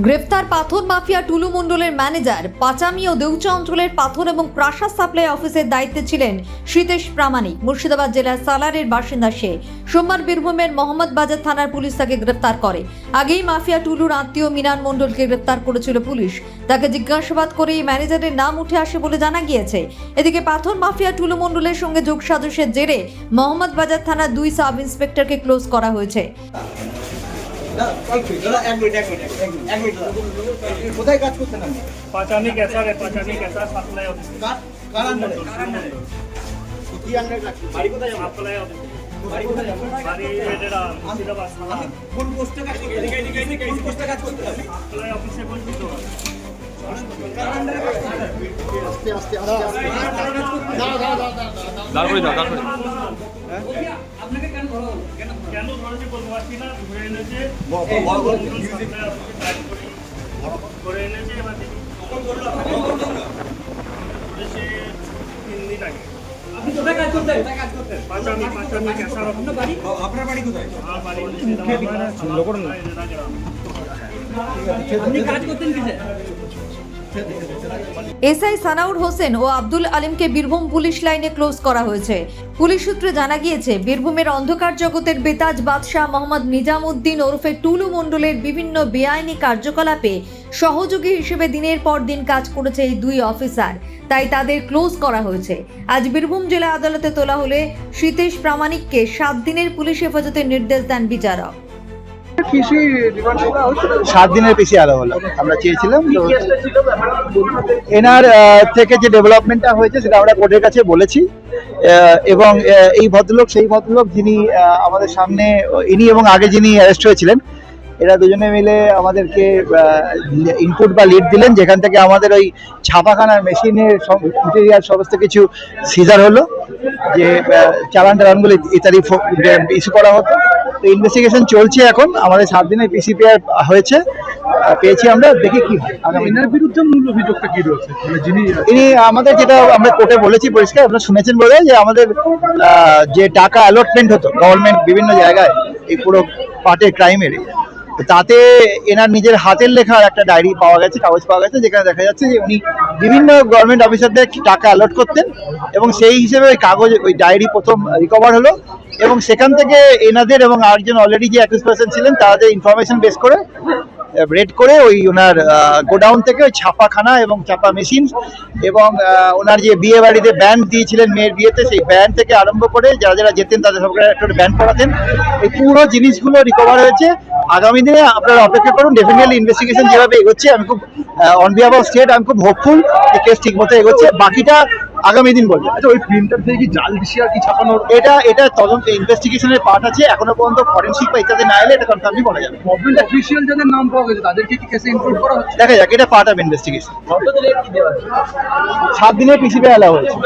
গ্রেফতার পাথর মাফিয়া টুলু মণ্ডলের ম্যানেজার। পাচামি ও দেউচা অঞ্চলের পাথর এবং প্রাসাদ সাপ্লাই অফিসের দায়িত্বে ছিলেন শ্রীতেশ প্রামাণিক। মুর্শিদাবাদ জেলার সালারের বাসিন্দা সে। সোমবার বীরভূমের মোহাম্মদ বাজার থানার পুলিশ তাকে গ্রেফতার করে। আগেই মাফিয়া টুলুর আত্মীয় মিনান মণ্ডলকে গ্রেফতার করেছিল পুলিশ। তাকে জিজ্ঞাসাবাদ করে এই ম্যানেজারের নাম উঠে আসে বলে জানা গিয়েছে। এদিকে পাথর মাফিয়া টুলু মণ্ডলের সঙ্গে যোগসাজশের জেরে মোহাম্মদ বাজার থানার 2 সাব ইন্সপেক্টরকে ক্লোজ করা হয়েছে। কোথায় কাজ করতেন আপনি? পাচামি कैसा সাপ্লাই অফিস। কার আন্ডারে? কি আন্ডারে লাগছে? বাড়ি কোথায় যাবেন? Supply office. বাড়ি কোথায় যাবেন? বাড়ি এটা মুর্শিদাবাদ সালার। কোন পোস্টে কাজ করতেন? কোন পোস্টে কাজ করতেন? সাপ্লাই অফিসে বলছি তো। কার আন্ডারে কাজ করতেন? আস্তে আস্তে আস্তে আস্তে দাঁড় করে দাও, দাঁড় করে। আপনাকে কেন ধরেছে বলতে পারছি না। ধরে এনেছে করে এনেছে এবার দেখি কখন ধরলো সে 3 দিন আগে। আপনি কোথায় কাজ করতেন? কোথায় কাজ করতেন? পাচামি कैसा আপনার বাড়ি? আপনার বাড়ি কোথায়? আমার বাড়ি মুর্শিদাবাদ। আপনি কাজ করতেন কিসে? এসআই সানাউর হোসেন ও আব্দুল আলিমকে বীরভূম পুলিশ লাইনে ক্লোজ করা হয়েছে। পুলিশ সূত্রে জানা গিয়েছে, বীরভূমের অন্ধকার জগতের বেতাজ বাদশাহ মোহাম্মদ নিজামউদ্দিন ওরফে টুলু মণ্ডলের বিভিন্ন বেআইনি কার্যকলাপে সহযোগী হিসেবে দিনের পর দিন কাজ করেছে এই 2 অফিসার। তাই তাদের ক্লোজ করা হয়েছে। আজ বীরভূম জেলা আদালতে তোলা হলে শ্রীতেশ প্রামাণিককে 7 দিনের পুলিশ হেফাজতের নির্দেশ দেন বিচারক। 7 দিনের বেশি আলাদা হলো আমরা চেয়েছিলাম। এনার থেকে যে ডেভেলপমেন্টটা হয়েছে সেটা আমরা কোর্টের কাছে বলেছি এবং এই ভদ্রলোক সেই ভদ্রলোক যিনি আমাদের সামনে, ইনি এবং আগে যিনি অ্যারেস্ট হয়েছিলেন, এরা দুজনে মিলে আমাদেরকে ইনপুট বা লিড দিলেন, যেখান থেকে আমাদের ওই ছাপাখানার মেশিনের মেটেরিয়াল সমস্ত কিছু সিজার হলো, যে চালান টালানগুলো ইত্যাদি ইস্যু করা হতো। তো ইনভেস্টিগেশন চলছে এখন। আমাদের 7 দিনের পিসিপিআর হয়েছে, পেয়েছি আমরা, দেখি কি হয়। এনার বিরুদ্ধে মূল অভিযোগটা কি রয়েছে? মানে যিনি ইনি আমাদের, যেটা আমরা কোর্টে বলেছি পরিষ্কার, আপনারা শুনেছেন বলে, যে আমাদের যে টাকা অ্যালটমেন্ট হতো গভর্নমেন্ট বিভিন্ন জায়গায় এই পুরো পার্টের ক্রাইমের, তাতে এনার নিজের হাতের লেখার একটা ডায়েরি পাওয়া গেছে, কাগজ পাওয়া গেছে, যেখানে দেখা যাচ্ছে যে উনি বিভিন্ন গভর্নমেন্ট অফিসারদের টাকা অ্যালট করতেন এবং সেই হিসেবে ওই কাগজ, ওই ডায়েরি প্রথম রিকভার হলো এবং সেখান থেকে এনাদের এবং আরেকজন অলরেডি যে অ্যাকিউজ পারসন ছিলেন তাদের ইনফরমেশন বেস করে রেড করে ওই ওনার গোডাউন থেকে ওই ছাপাখানা এবং ছাপা মেশিন এবং ওনার যে বিয়ে বাড়িতে ব্যান্ড দিয়েছিলেন মেয়ের বিয়েতে, সেই ব্যান্ড থেকে আরম্ভ করে যারা যারা যেতেন তাদের সবকে একটা ব্যান্ড পড়াতেন, এই পুরো জিনিসগুলো রিকভার হয়েছে। আগামী দিনে আপনারা অপেক্ষা করুন। ডেফিনেটলি ইনভেস্টিগেশন যেভাবে এগোচ্ছে, আমি খুব অন বিহাফ অফ স্টেট আমি খুব হোপফুল যে কেস ঠিক মতো এগোচ্ছে। বাকিটা আগামী দিন বলবে। আচ্ছা, ওই প্রিন্টার থেকে কি জাল দিশি আর কি ছাপানোর? এটা তদন্ত ইনভেস্টিগেশনের পার্ট আছে। এখনো পর্যন্ত ফরেনসিক বা ইত্যাদি না এলে এটা কনফার্মলি বলা যাবে। গভর্নমেন্ট অফিসিয়াল যাদের নাম পাওয়া গেছে তাদেরকে কি কেসে ইনক্লুড করা হচ্ছে? দেখা যাক, এটা পার্ট অফ ইনভেস্টিগেশন। 7 দিনের পিসিপি অ্যালাউ হয়েছে।